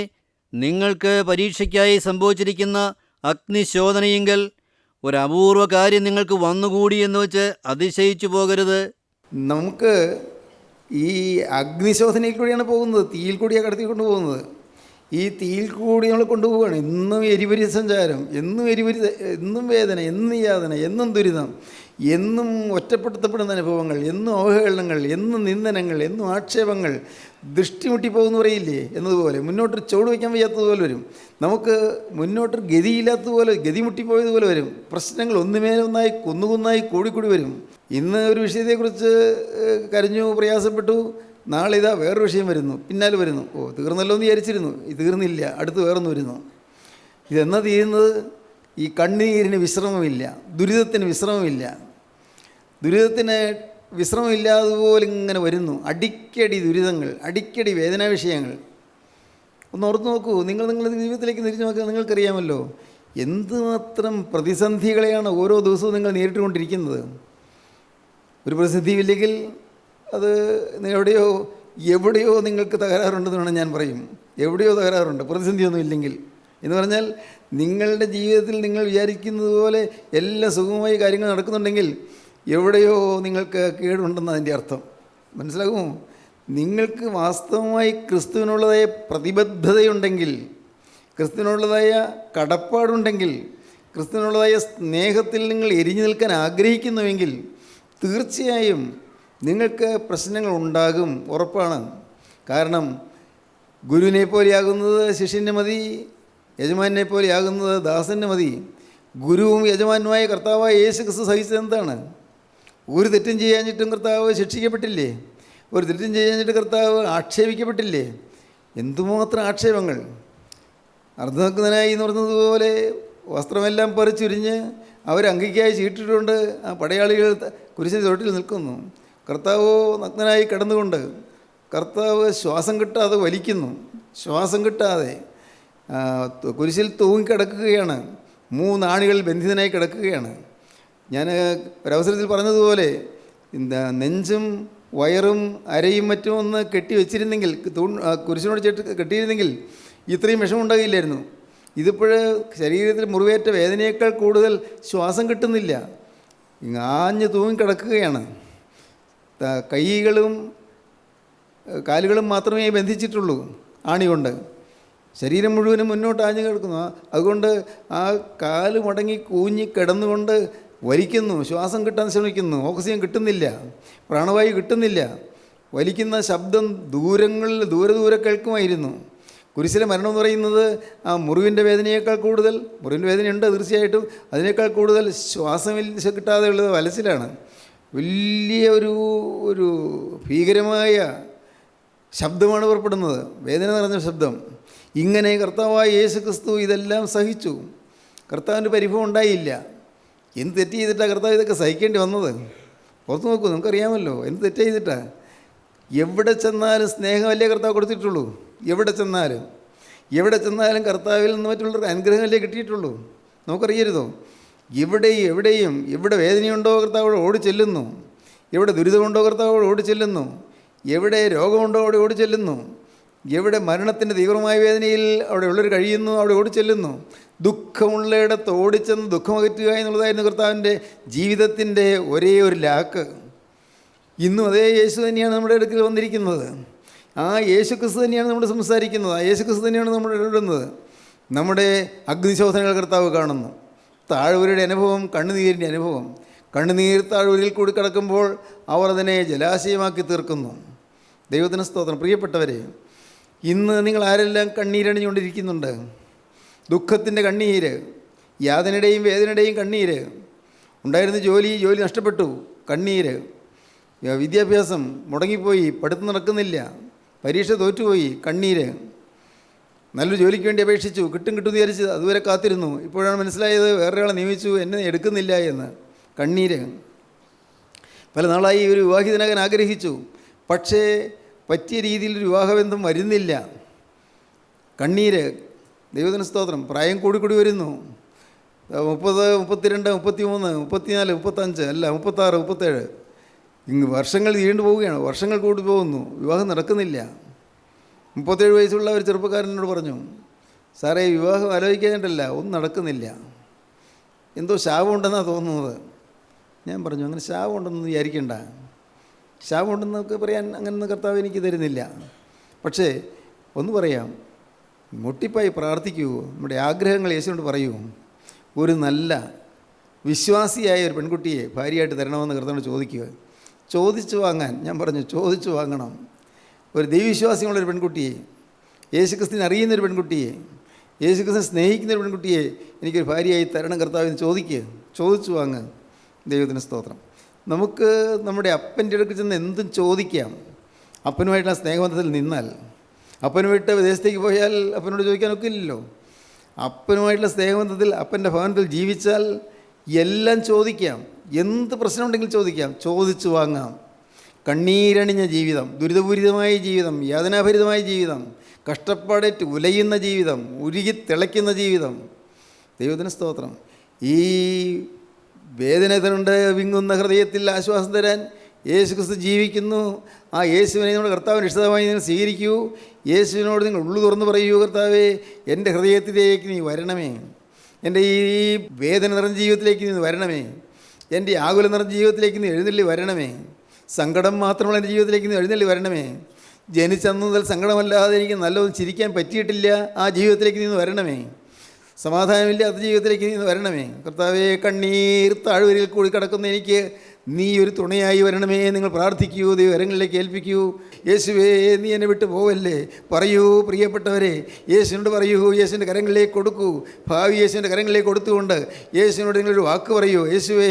S3: നിങ്ങൾക്ക് പരീക്ഷയ്ക്കായി സംഭവിച്ചിരിക്കുന്ന അഗ്നിശോധനയെങ്കിൽ ഒരു അപൂർവ കാര്യം നിങ്ങൾക്ക് വന്നുകൂടി എന്ന് വെച്ച് അതിശയിച്ചു പോകരുത്.
S2: നമുക്ക് ഈ അഗ്നിശോധനയിൽ കൂടിയാണ് പോകുന്നത്, തീയിൽ കൂടിയാണ് കടത്തിക്കൊണ്ട് പോകുന്നത്. ഈ തീയിൽ കൂടി നമ്മൾ കൊണ്ടുപോവുകയാണ്. എന്നും എരിപരി സഞ്ചാരം, എന്നും വേദന, എന്നും യാതന, എന്നും ദുരിതം, എന്നും ഒറ്റപ്പെടുത്തപ്പെടുന്ന അനുഭവങ്ങൾ, എന്നും അവഹേളനങ്ങൾ, എന്നും നിന്ദനങ്ങൾ, എന്നും ആക്ഷേപങ്ങൾ, ദൃഷ്ടി മുട്ടിപ്പോകുമെന്ന് പറയില്ലേ എന്നതുപോലെ മുന്നോട്ടൊരു ചുവട് വയ്ക്കാൻ വയ്യാത്തതുപോലെ വരും. നമുക്ക് മുന്നോട്ടൊരു ഗതിയില്ലാത്തതുപോലെ, ഗതി മുട്ടിപ്പോയതുപോലെ വരും. പ്രശ്നങ്ങൾ ഒന്നുമേലൊന്നായി കുന്നുകുന്നായി കൂടിക്കൂടി വരും. ഇന്ന് ഒരു വിഷയത്തെക്കുറിച്ച് കരഞ്ഞു പ്രയാസപ്പെട്ടു, നാളെ ഇതാ വേറൊരു വിഷയം വരുന്നു, പിന്നാലെ വരുന്നു. തീർന്നല്ലോ എന്ന് വിചാരിച്ചിരുന്നു, ഇത് തീർന്നില്ല, അടുത്ത് വേറൊന്ന് വരുന്നു. ഇതെന്നാ തീരുന്നത്? ഈ കണ്ണീരിന് വിശ്രമമില്ല, ദുരിതത്തിന് വിശ്രമമില്ല. ദുരിതത്തിന് വിശ്രമമില്ലാതുപോലെ ഇങ്ങനെ വരുന്നു. അടിക്കടി ദുരിതങ്ങൾ, അടിക്കടി വേദനാ വിഷയങ്ങൾ. ഒന്ന് ഓർത്ത് നോക്കൂ, നിങ്ങളുടെ ജീവിതത്തിലേക്ക് തിരിഞ്ഞു നോക്കുക. നിങ്ങൾക്കറിയാമല്ലോ എന്തുമാത്രം പ്രതിസന്ധികളെയാണ് ഓരോ ദിവസവും നിങ്ങൾ നേരിട്ടുകൊണ്ടിരിക്കുന്നത്. ഒരു പ്രതിസന്ധിയില്ലെങ്കിൽ അത് എവിടെയോ നിങ്ങൾക്ക് തകരാറുണ്ടെന്ന് വേണം ഞാൻ പറയും. എവിടെയോ തകരാറുണ്ട്, പ്രതിസന്ധിയൊന്നും ഇല്ലെങ്കിൽ എന്ന് പറഞ്ഞാൽ നിങ്ങളുടെ ജീവിതത്തിൽ നിങ്ങൾ വിചാരിക്കുന്നത് പോലെ എല്ലാ സുഗമമായ കാര്യങ്ങൾ നടക്കുന്നുണ്ടെങ്കിൽ എവിടെയോ നിങ്ങൾക്ക് കേടുണ്ടെന്ന് അതിൻ്റെ അർത്ഥം. മനസ്സിലാകുമോ? നിങ്ങൾക്ക് വാസ്തവമായി ക്രിസ്തുവിനുള്ളതായ പ്രതിബദ്ധതയുണ്ടെങ്കിൽ, ക്രിസ്തുവിനുള്ളതായ കടപ്പാടുണ്ടെങ്കിൽ, ക്രിസ്തുവിനുള്ളതായ സ്നേഹത്തിൽ നിങ്ങൾ എരിഞ്ഞു നിൽക്കാൻ ആഗ്രഹിക്കുന്നുവെങ്കിൽ തീർച്ചയായും നിങ്ങൾക്ക് പ്രശ്നങ്ങൾ ഉണ്ടാകും, ഉറപ്പാണ്. കാരണം ഗുരുവിനെ പോലെയാകുന്നത് ശിഷ്യൻ്റെ മതി, യജമാനെ പോലെയാകുന്നത് ദാസൻ്റെ മതി. ഗുരുവും യജമാനുമായ കർത്താവായ യേശു ക്രിസ്തു സഹിച്ചത് എന്താണ്? ഒരു തെറ്റും ചെയ്യാഞ്ഞിട്ടും കർത്താവ് ശിക്ഷിക്കപ്പെട്ടില്ലേ? ഒരു തെറ്റും ചെയ്യാഞ്ഞിട്ട് കർത്താവ് ആക്ഷേപിക്കപ്പെട്ടില്ലേ? എന്തുമാത്രം ആക്ഷേപങ്ങൾ! അർദ്ധനഗ്നനായി എന്ന് പറഞ്ഞതുപോലെ വസ്ത്രമെല്ലാം പറിച്ചുരിഞ്ഞ് അവരങ്കിക്കായി ചീട്ടിട്ടുകൊണ്ട് ആ പടയാളികൾ കുരിശിൻ്റെ തൊട്ടിൽ നിൽക്കുന്നു. കർത്താവ് നഗ്നനായി കിടന്നുകൊണ്ട് കർത്താവ് ശ്വാസം കിട്ടാതെ വലിക്കുന്നു. ശ്വാസം കിട്ടാതെ കുരിശിൽ തൂങ്ങിക്കിടക്കുകയാണ്. 3 ആണികൾ ബന്ധിതനായി കിടക്കുകയാണ്. ഞാൻ ഒരവസരത്തിൽ പറഞ്ഞതുപോലെ നെഞ്ചും വയറും അരയും മറ്റും ഒന്ന് കെട്ടി വെച്ചിരുന്നെങ്കിൽ, കുരിശിനോട് കെട്ടിയിരുന്നെങ്കിൽ ഇത്രയും വിഷമം ഉണ്ടാകില്ലായിരുന്നു. ഇതിപ്പോഴ് ശരീരത്തിൽ മുറിവേറ്റ വേദനയേക്കാൾ കൂടുതൽ ശ്വാസം കിട്ടുന്നില്ല, ആഞ്ഞ് തൂങ്ങിക്കിടക്കുകയാണ്. കൈകളും കാലുകളും മാത്രമേ ബന്ധിച്ചിട്ടുള്ളൂ ആണി കൊണ്ട്. ശരീരം മുഴുവനും മുന്നോട്ട് ആഞ്ഞു കിടക്കുന്നു. അതുകൊണ്ട് ആ കാല് മടങ്ങി കൂഞ്ഞി കിടന്നുകൊണ്ട് വലിക്കുന്നു, ശ്വാസം കിട്ടാൻ ശ്രമിക്കുന്നു, ഓക്സിജൻ കിട്ടുന്നില്ല, പ്രാണവായു കിട്ടുന്നില്ല. വലിക്കുന്ന ശബ്ദം ദൂരെ കേൾക്കുമായിരുന്നു. കുരിശിലെ മരണം എന്ന് പറയുന്നത് ആ മുറിവിൻ്റെ വേദനയേക്കാൾ കൂടുതൽ, മുറിവിൻ്റെ വേദനയുണ്ട് തീർച്ചയായിട്ടും, അതിനേക്കാൾ കൂടുതൽ ശ്വാസം കിട്ടാതെ ഉള്ളത് വലച്ചിലാണ്. വലിയ ഒരു ഭീകരമായ ശബ്ദമാണ് പുറപ്പെടുന്നത്, വേദന നിറഞ്ഞ ശബ്ദം. ഇങ്ങനെ കർത്താവായ യേശു ക്രിസ്തു ഇതെല്ലാം സഹിച്ചു. കർത്താവിൻ്റെ പരിഭവം ഉണ്ടായില്ല. എന്ത് തെറ്റ് ചെയ്തിട്ടാണ് കർത്താവ് ഇതൊക്കെ സഹിക്കേണ്ടി വന്നത്? പുറത്ത് നോക്കൂ, നമുക്കറിയാമല്ലോ എന്ത് തെറ്റ് ചെയ്തിട്ടാണ്. എവിടെ ചെന്നാലും സ്നേഹമല്ലേ കർത്താവ് കൊടുത്തിട്ടുള്ളൂ. എവിടെ ചെന്നാലും കർത്താവിൽ നിന്ന് മറ്റുള്ളവർക്ക് അനുഗ്രഹമല്ലേ കിട്ടിയിട്ടുള്ളൂ. നമുക്കറിയരുതോ? എവിടെയും എവിടെ വേദനയുണ്ടോ കർത്താവ് ഓടി ചെല്ലുന്നു, എവിടെ ദുരിതമുണ്ടോ കർത്താവ് ഓടി ചെല്ലുന്നു, എവിടെ രോഗമുണ്ടോ അവിടെ ഓടി ചെല്ലുന്നു, എവിടെ മരണത്തിൻ്റെ തീവ്രമായ വേദനയിൽ അവിടെ ഉള്ളവർ കഴിയുന്നു അവിടെ ഓടി ചെല്ലുന്നു. ദുഃഖമുള്ളയിടത്ത് ഓടിച്ചെന്ന് ദുഃഖമകറ്റുക എന്നുള്ളതായിരുന്നു കർത്താവിൻ്റെ ജീവിതത്തിൻ്റെ ഒരേ ഒരു ലാക്ക്. ഇന്നും അതേ യേശു തന്നെയാണ് നമ്മുടെ അടുക്കൽ വന്നിരിക്കുന്നത്. ആ യേശു ക്രിസ്തു തന്നെയാണ് നമ്മൾ സംസാരിക്കുന്നത്. ആ യേശു ക്രിസ്തു തന്നെയാണ് നമ്മൾ ഇടപെടുന്നത്. നമ്മുടെ അഗ്നിശോധനകൾ കർത്താവ് കാണുന്നു. താഴ്വരയുടെ അനുഭവം, കണ്ണുനീരിൻ്റെ അനുഭവം. കണ്ണുനീർ താഴ്വരയിൽ കൂടി കിടക്കുമ്പോൾ അവർ അതിനെ ജലാശയമാക്കി തീർക്കുന്നു. ദൈവത്തിന് സ്തോത്രം. പ്രിയപ്പെട്ടവരെ, ഇന്ന് നിങ്ങൾ ആരെല്ലാം കണ്ണീരണിഞ്ഞുകൊണ്ടിരിക്കുന്നുണ്ട്? ദുഃഖത്തിൻ്റെ കണ്ണീര്, യാതനയുടെയും വേദനയുടെയും കണ്ണീര്. ഉണ്ടായിരുന്ന ജോലി നഷ്ടപ്പെട്ടു, കണ്ണീര്. വിദ്യാഭ്യാസം മുടങ്ങിപ്പോയി, പഠിത്തം നടക്കുന്നില്ല, പരീക്ഷ തോറ്റുപോയി, കണ്ണീര്. നല്ലൊരു ജോലിക്ക് വേണ്ടി അപേക്ഷിച്ചു, കിട്ടും വിചാരിച്ച് അതുവരെ കാത്തിരുന്നു. ഇപ്പോഴാണ് മനസ്സിലായത് വേറൊരാളെ നിയമിച്ചു, എന്നെ എടുക്കുന്നില്ല എന്ന്. കണ്ണീര്. പല നാളായി ഒരു വിവാഹിതനാകാൻ ആഗ്രഹിച്ചു, പക്ഷേ പറ്റിയ രീതിയിൽ ഒരു വിവാഹബന്ധം വരുന്നില്ല. കണ്ണീര്. ദൈവത്തിന് സ്തോത്രം. പ്രായം കൂടി വരുന്നു. 30, 32, 33, 34, 35, അല്ല 36, 37. വർഷങ്ങൾ നീണ്ടു പോവുകയാണ്. വർഷങ്ങൾ കൂടി പോകുന്നു, വിവാഹം നടക്കുന്നില്ല. 37 വയസ്സുള്ള ഒരു ചെറുപ്പക്കാരനോട് പറഞ്ഞു, സാറേ വിവാഹം ആലോചിക്കാനായിട്ടല്ല, ഒന്നും നടക്കുന്നില്ല, എന്തോ ശാപമുണ്ടെന്നാണ് തോന്നുന്നത്. ഞാൻ പറഞ്ഞു, അങ്ങനെ ശാപമുണ്ടെന്ന് വിചാരിക്കണ്ട. ശാപമുണ്ടെന്നൊക്കെ പറയാൻ അങ്ങനെയൊന്നും കർത്താവ് എനിക്ക് തരുന്നില്ല. പക്ഷേ ഒന്ന് പറയാം, മുട്ടിപ്പായി പ്രാർത്ഥിക്കൂ, നമ്മുടെ ആഗ്രഹങ്ങൾ യേശുവിനോട് പറയൂ. ഒരു നല്ല വിശ്വാസിയായ ഒരു പെൺകുട്ടിയെ ഭാര്യയായിട്ട് തരണമെന്ന് കർത്താവിനോട് ചോദിക്കുക. ചോദിച്ചു വാങ്ങാൻ ഞാൻ പറഞ്ഞു, ചോദിച്ചു വാങ്ങണം. ഒരു ദൈവവിശ്വാസിയുള്ളൊരു പെൺകുട്ടിയെ, യേശുക്രിസ്തുവിനെ അറിയുന്നൊരു പെൺകുട്ടിയെ, യേശുക്രിസ്തുവിനെ സ്നേഹിക്കുന്നൊരു പെൺകുട്ടിയെ എനിക്കൊരു ഭാര്യയായി തരണം കർത്താവിന് ചോദിക്കുക. ചോദിച്ചു വാങ്ങുക. ദൈവത്തിന് സ്തോത്രം. നമുക്ക് നമ്മുടെ അപ്പൻ്റെ അടുക്കൽ ചെന്ന് എന്തും ചോദിക്കാം. അപ്പനുമായിട്ടുള്ള സ്നേഹബന്ധത്തിൽ നിന്നാൽ. അപ്പനുമായിട്ട് വിദേശത്തേക്ക് പോയാൽ അപ്പനോട് ചോദിക്കാനൊക്കെ ഇല്ലല്ലോ. അപ്പനുമായിട്ടുള്ള സ്നേഹബന്ധത്തിൽ, അപ്പൻ്റെ ഭവനത്തിൽ ജീവിച്ചാൽ എല്ലാം ചോദിക്കാം. എന്ത് പ്രശ്നമുണ്ടെങ്കിലും ചോദിക്കാം, ചോദിച്ചു വാങ്ങാം. കണ്ണീരണിഞ്ഞ ജീവിതം, ദുരിതപൂരിതമായ ജീവിതം, യാതനാഭരിതമായ ജീവിതം, കഷ്ടപ്പാടേറ്റ് ഉലയുന്ന ജീവിതം, ഉരുകി തിളയ്ക്കുന്ന ജീവിതം. ദൈവത്തിന് സ്തോത്രം. ഈ വേദന കൊണ്ട് വിങ്ങുന്ന ഹൃദയത്തിൽ ആശ്വാസം തരാൻ യേശുക്രിസ്തു ജീവിക്കുന്നു. ആ യേശുവിനെ നമ്മുടെ കർത്താവിന് ഇഷ്ടമായി നിങ്ങൾ സ്വീകരിക്കൂ. യേശുവിനോട് നിങ്ങൾ ഉള്ളു തുറന്ന് പറയൂ, കർത്താവേ എൻ്റെ ഹൃദയത്തിലേക്ക് നീ വരണമേ, എൻ്റെ ഈ വേദന നിറഞ്ഞ ജീവിതത്തിലേക്ക് നീ വരണമേ, എൻ്റെ ആകുല നിറഞ്ഞ ജീവിതത്തിലേക്ക് നീ എഴുന്നള്ളി വരണമേ, സങ്കടം മാത്രമുള്ള എൻ്റെ ജീവിതത്തിലേക്ക് നീ എഴുന്നള്ളി വരണമേ, ജനിച്ചന്നു മുതൽ സങ്കടമല്ലാതെ എനിക്ക് നല്ലതൊന്നും ചിരിക്കാൻ പറ്റിയിട്ടില്ല, ആ ജീവിതത്തിലേക്ക് നീ വരണമേ, സമാധാനമില്ലാത്ത ജീവിതത്തിലേക്ക് നീ വരണമേ. കർത്താവേ, കണ്ണീർ താഴ്വരയിൽ കൂടി കിടക്കുന്ന എനിക്ക് നീ ഒരു തുണയായി വരണമേ. നിങ്ങൾ പ്രാർത്ഥിക്കൂ, ദൈവകരങ്ങളിലേക്ക് ഏൽപ്പിക്കൂ. യേശുവേ, നീ എന്നെ വിട്ടു പോവല്ലേ. പറയൂ പ്രിയപ്പെട്ടവരെ, യേശുവിനോട് പറയൂ, യേശുവിൻ്റെ കരങ്ങളിലേക്ക് കൊടുക്കൂ. ഭാവി യേശുവിൻ്റെ കരങ്ങളിലേക്ക് കൊടുത്തുകൊണ്ട് യേശുവിനോട് നിങ്ങളൊരു വാക്ക് പറയൂ. യേശുവേ,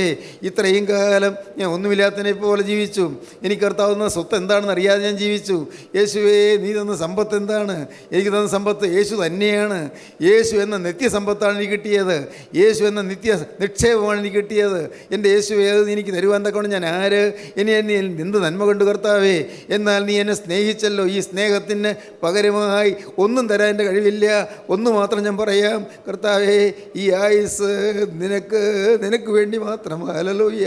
S2: ഇത്രയും കാലം ഞാൻ ഒന്നുമില്ലാത്തതിനെ പോലെ ജീവിച്ചു, എനിക്ക് കർത്താവുന്ന സ്വത്ത് എന്താണെന്ന് അറിയാതെ ഞാൻ ജീവിച്ചു. യേശുവേ, നീ തന്ന സമ്പത്ത് എന്താണ്? എനിക്ക് തന്ന സമ്പത്ത് യേശു തന്നെയാണ്. യേശു എന്ന നിത്യസമ്പത്താണ് എനിക്ക് കിട്ടിയത്. യേശു എന്ന നിത്യ നിക്ഷേപമാണ് എനിക്ക് കിട്ടിയത്. എൻ്റെ യേശുവേ, അത് എനിക്ക് തരുവാൻ കൊണ്ട് ഞാൻ ആര്? ഇനി എന്നെ എന്ത് നന്മ കൊണ്ട് കർത്താവേ? എന്നാൽ നീ എന്നെ സ്നേഹിച്ചല്ലോ. ഈ സ്നേഹത്തിന് പകരമായി ഒന്നും തരാൻ എൻ്റെ കഴിവില്ല. ഒന്ന് മാത്രം ഞാൻ പറയാം, കർത്താവേ, ഈ ആയുസ് നിനക്ക് വേണ്ടി മാത്രം. ഹല്ലേലൂയ.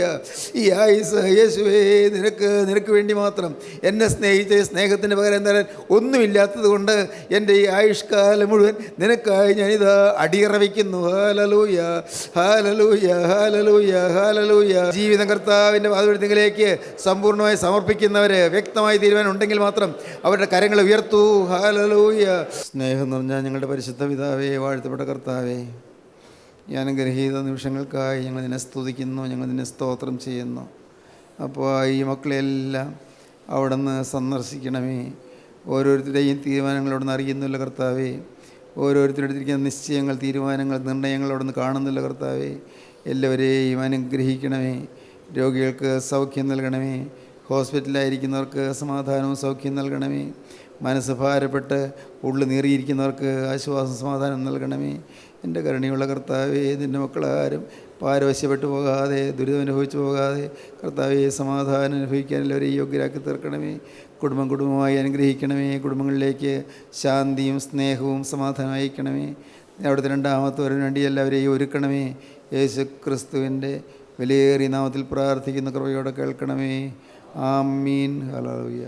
S2: ഈ ആയുസ് യേശുവേ നിനക്ക് വേണ്ടി മാത്രം. എന്നെ സ്നേഹിച്ച സ്നേഹത്തിന് പകരം തരാൻ ഒന്നുമില്ലാത്തത് കൊണ്ട് എൻ്റെ ഈ ആയുഷ്കാലം മുഴുവൻ നിനക്കായി ഞാനിതാ അടിയറ വയ്ക്കുന്നു. Hallelujah, hallelujah, hallelujah, hallelujah. ജീവിതം കർത്താവ് പിതാവിൻ്റെ പാദപീഠത്തിലേക്ക് സമ്പൂർണ്ണമായി സമർപ്പിക്കുന്നവർ, വ്യക്തമായ തീരുമാനം ഉണ്ടെങ്കിൽ മാത്രം അവരുടെ കരങ്ങൾ ഉയർത്തൂ. ഹല്ലേലൂയ. സ്നേഹം നിറഞ്ഞ ഞങ്ങളുടെ പരിശുദ്ധ പിതാവേ, വാഴ്ത്തപ്പെട്ട കർത്താവേ, ഈ അനുഗ്രഹീത നിമിഷങ്ങൾക്കായി ഞങ്ങൾ നിന്നെ സ്തുതിക്കുന്നു, ഞങ്ങൾ നിന്നെ സ്തോത്രം ചെയ്യുന്നു. അപ്പോൾ ഈ മക്കളെല്ലാം അവിടെ നിന്ന് സന്ദർശിക്കണമേ. ഓരോരുത്തരുടെയും തീരുമാനങ്ങൾ അവിടെ നിന്ന് അറിയുന്നില്ല കർത്താവേ. ഓരോരുത്തരെടുത്തിരിക്കുന്ന നിശ്ചയങ്ങൾ, തീരുമാനങ്ങൾ, നിർണ്ണയങ്ങൾ അവിടെ നിന്ന് കാണുന്നില്ല കർത്താവേ. എല്ലാവരെയും അനുഗ്രഹിക്കണമേ. രോഗികൾക്ക് സൗഖ്യം നൽകണമേ. ഹോസ്പിറ്റലിലായിരിക്കുന്നവർക്ക് സമാധാനവും സൗഖ്യം നൽകണമേ. മനസ്സ് ഭാരപ്പെട്ട് ഉള്ളു നീറിയിരിക്കുന്നവർക്ക് ആശ്വാസം സമാധാനം നൽകണമേ. എൻ്റെ കരുണയുള്ള കർത്താവേ, നിൻ്റെ മക്കളാരും പാരവശ്യപ്പെട്ടു പോകാതെ, ദുരിതം അനുഭവിച്ചു പോകാതെ കർത്താവേ, സമാധാനം അനുഭവിക്കാൻ എല്ലാവരെയും യോഗ്യരാക്കി തീർക്കണമേ. കുടുംബമായി അനുഗ്രഹിക്കണമേ. കുടുംബങ്ങളിലേക്ക് ശാന്തിയും സ്നേഹവും സമാധാനം അയക്കണമേ. അവിടുത്തെ രണ്ടാമത്തെ വരവിന് വേണ്ടി എല്ലാവരെയും ഒരുക്കണമേ. യേശു ക്രിസ്തുവിൻ്റെ വിലയേറിയ നാമത്തിൽ പ്രാർത്ഥിക്കുന്ന കൃപയോടെ കേൾക്കണമേ. ആമീൻ. ഹല്ലേലൂയ.